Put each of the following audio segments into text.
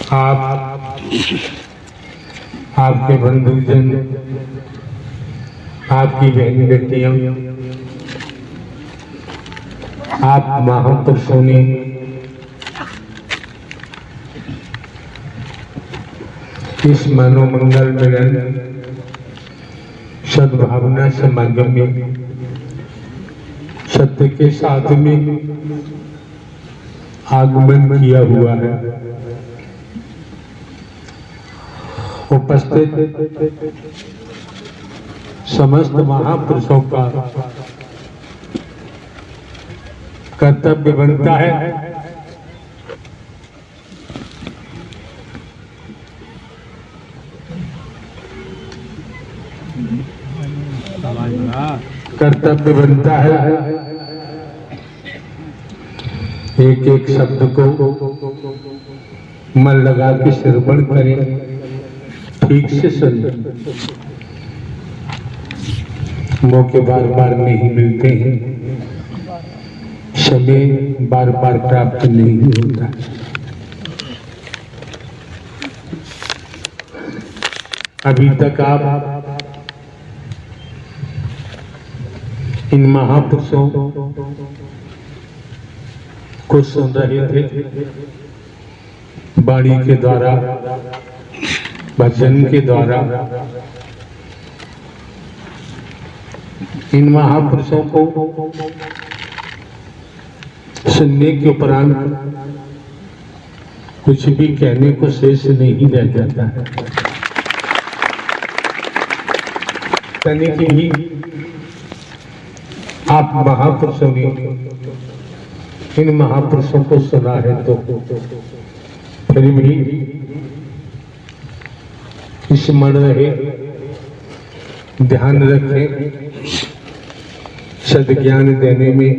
आप, आपके बंधुजन, आपकी बहन बेटियां, आप महापुरुषों ने इस मनोमंगल मिलन सद्भावना समागम में सत्य के साथ में आगमन किया हुआ है। उपस्थित समस्त महापुरुषों का कर्तव्य बनता है एक एक शब्द को मन लगा के श्रवण करें, ठीक से सुनें। मौके बार बार नहीं मिलते हैं, समय बार बार प्राप्त नहीं होता। अभी तक आप इन महापुरुषों को सुन रहे थे, वाणी के द्वारा, भजन के द्वारा। इन महापुरुषों को सुनने के उपरांत कुछ भी कहने को शेष नहीं रह जाता है। तनिक भी आप महापुरुषों ने इन महापुरुषों को सुना है तो फिर भी स्मरण रहे, ध्यान रखें। सद्ज्ञान देने में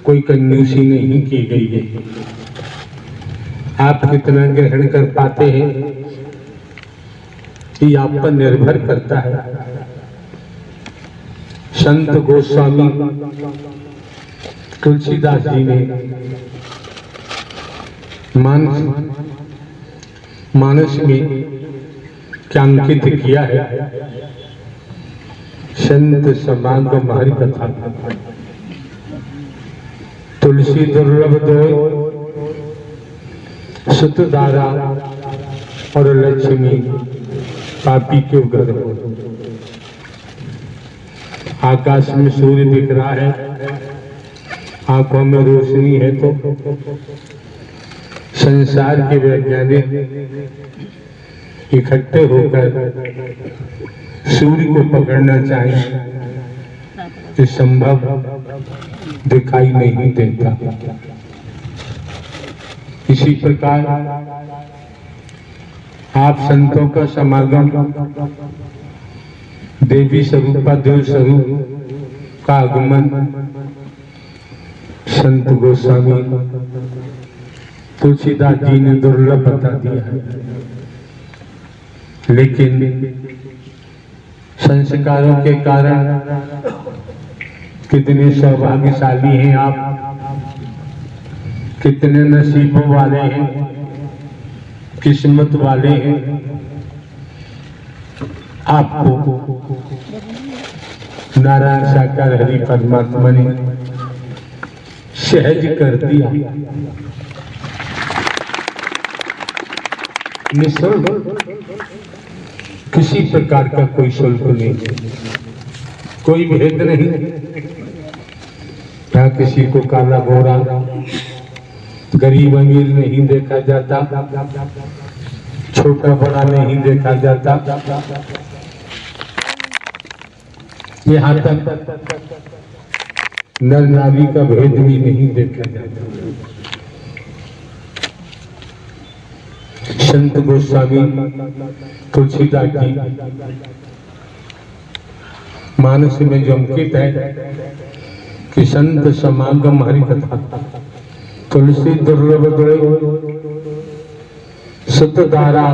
कोई कंजूसी नहीं की गई है। आप कितना ग्रहण कर पाते हैं ये आप पर निर्भर करता है। संत गोस्वामी तुलसीदास जी ने मानस में क्या अंकित किया है? संत समागम हरि कथा, तुलसी दुर्लभ दोय, सुत दारा और लक्ष्मी पापी क्यों घर हो। आकाश में सूर्य दिख रहा है, आंखों में रोशनी है, तो संसार के वैज्ञानिक इकट्ठे होकर सूर्य को पकड़ना चाहें तो संभव दिखाई नहीं देता। इसी प्रकार आप संतों का समागम, देवी स्वरूपा देव स्वरूप का आगमन संत गोस्वामी तुलसीदास जी ने दुर्लभ बता दिया है। लेकिन संस्कारों के कारण कितने सौभाग्यशाली हैं आप, कितने नसीबों वाले हैं, किस्मत वाले हैं। आपको नारायण साकार हरि परमात्मा ने सहज कर दिया। निःशुल्क, किसी प्रकार का कोई शुल्क नहीं, कोई भेद नहीं। यहाँ किसी को काला गोरा, गरीब अमीर नहीं देखा जाता, छोटा बड़ा नहीं देखा जाता। यहाँ तक नर नारी का भेद भी नहीं देखा जाता। संत गोस्वामी तुलसीदास जी मानस में जो अंकित है कि संत समागम हरि कथा, तुलसी दुर्लभ दोय, सुत दारा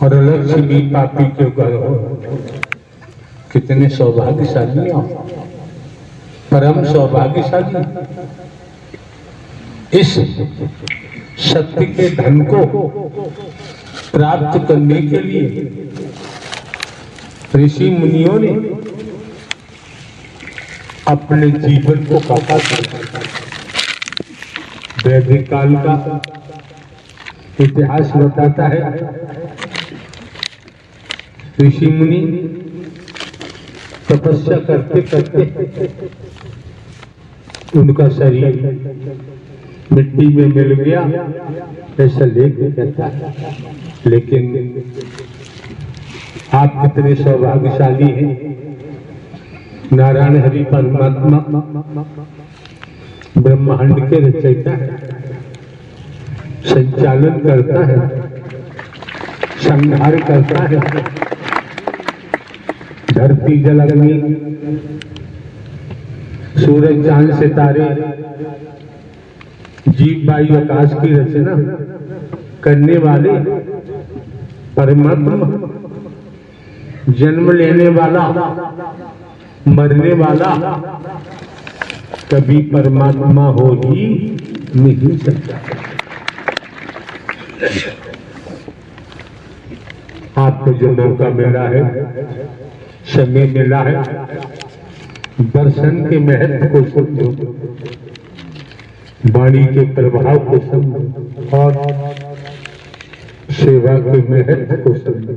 और लक्ष्मी पापी के घर हो। कितने सौभाग्यशाली आप, परम सौभाग्यशाली। इस सत्य के धन को प्राप्त करने के लिए ऋषि मुनियों ने अपने जीवन को काटा था। वैदिक काल का इतिहास बताता है ऋषि मुनि तपस्या करते करते उनका शरीर मिट्टी में मिल गया, ऐसा लेख कहता है। लेकिन आप कितने सौभाग्यशाली हैं। नारायण हरि परमात्मा ब्रह्मांड के रचयिता है, संचालन करता है, संहार करता है। धरती जल अग्नि सूरज चांद सितारे जीव वायु आकाश की रचना करने वाले परमात्मा, जन्म लेने वाला मरने वाला कभी परमात्मा हो ही नहीं सकता। आपको जो मौका मिला है, समय मिला है, दर्शन के महत्व को समझो, वाणी के प्रभाव को समझो और सेवा के महत्व को समझो।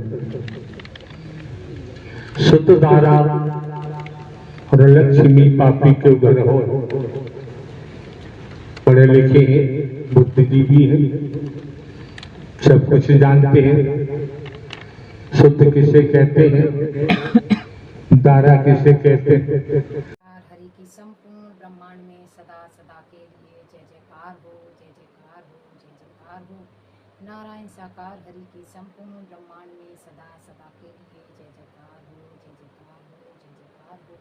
सुतधारा और लक्ष्मी पापी के घर हो, पढ़े लिखे हैं, बुद्धिजीवी हैं, सब कुछ जानते हैं। सुत किसे कहते हैं, दारा किसे कहते हैं। हरि की संपूर्ण ब्रह्मांड में सदा सदा के लिए जय जयकार हो, जय जयकार हो, जय जयकार हो। नारायण साकार हरि की संपूर्ण ब्रह्मांड में सदा सदा के लिए जय जयकार हो, जय जयकार हो, जय जयकार हो।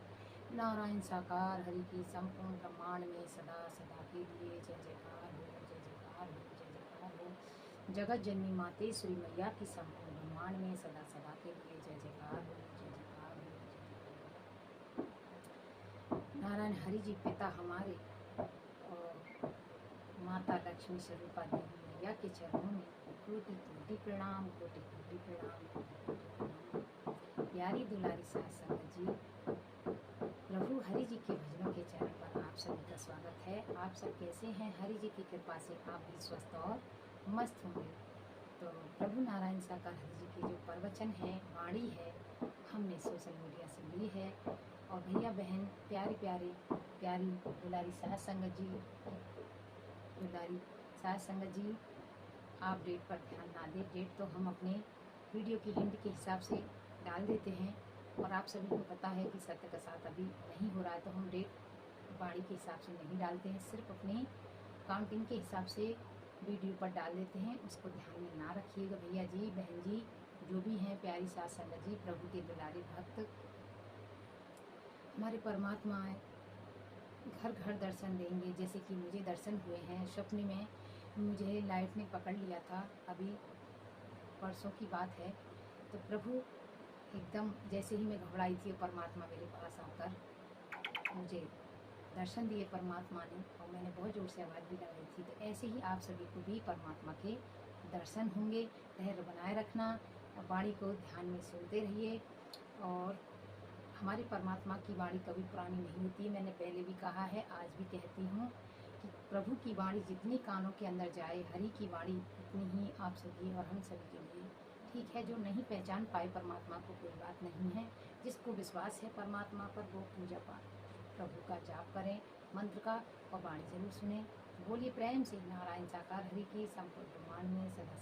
नारायण साकार हरि की संपूर्ण ब्रह्मांड में सदा सदा के लिए जय जयकार हो, जय जयकार हो, जय जयकार हो। जगत जननी मातेश्वरी मैया की संपूर्ण ब्रह्मांड में सदा सदा के लिए जय जयकार हो, जय जयकार हो। नारायण हरि जी पिता हमारे और माता लक्ष्मी स्वरूपा देवी मैया के चरणों में कोटि कोटि प्रणाम, कोटि कोटि प्रणाम, कोटि कोटि प्रणाम। प्यारी दुलारी सास संगत जी, प्रभु हरि जी के भजनों के चैनल पर आप सभी का स्वागत है। आप सब कैसे हैं? हरि जी की कृपा से आप भी स्वस्थ और मस्त होंगे। तो प्रभु नारायण साकार हरि जी की जो प्रवचन है, वाणी है, हमने सोशल मीडिया से ली है। और भैया बहन, प्यारी दुलारी सास संगत जी, आप डेट पर ध्यान ना दें। डेट तो हम अपने वीडियो की हिंट के हिसाब से डाल देते हैं और आप सभी को पता है कि सत्य का साथ अभी नहीं हो रहा है, तो हम डेट बाड़ी के हिसाब से नहीं डालते हैं, सिर्फ अपने काउंटिंग के हिसाब से वीडियो पर डाल देते हैं। उसको ध्यान में ना रखिएगा भैया जी, बहन जी, जो भी हैं प्यारी सास संगत जी, प्रभु के दुलारे भक्त। हमारे परमात्मा घर घर दर्शन देंगे, जैसे कि मुझे दर्शन हुए हैं। स्वप्न में मुझे लाइट ने पकड़ लिया था, अभी परसों की बात है। तो प्रभु एकदम जैसे ही मैं घबराई थी, परमात्मा मेरे पास आकर मुझे दर्शन दिए परमात्मा ने, और मैंने बहुत जोर से आवाज़ भी लगाई थी। तो ऐसे ही आप सभी को भी परमात्मा के दर्शन होंगे। धैर्य बनाए रखना, वाणी को ध्यान में सुनते रहिए। और हमारी परमात्मा की वाणी कभी पुरानी नहीं होती है। मैंने पहले भी कहा है, आज भी कहती हूँ कि प्रभु की वाणी जितनी कानों के अंदर जाए, हरि की वाणी उतनी ही आप सभी और हम सभी के लिए ठीक है। जो नहीं पहचान पाए परमात्मा को, कोई बात नहीं है। जिसको विश्वास है परमात्मा पर, वो पूजा पाठ प्रभु का जाप करें, मंत्र का, और वाणी जरूर सुने। बोलिए प्रेम से नारायण साकार हरि की संपूर्ण ब्रह्मांड में सदा सदा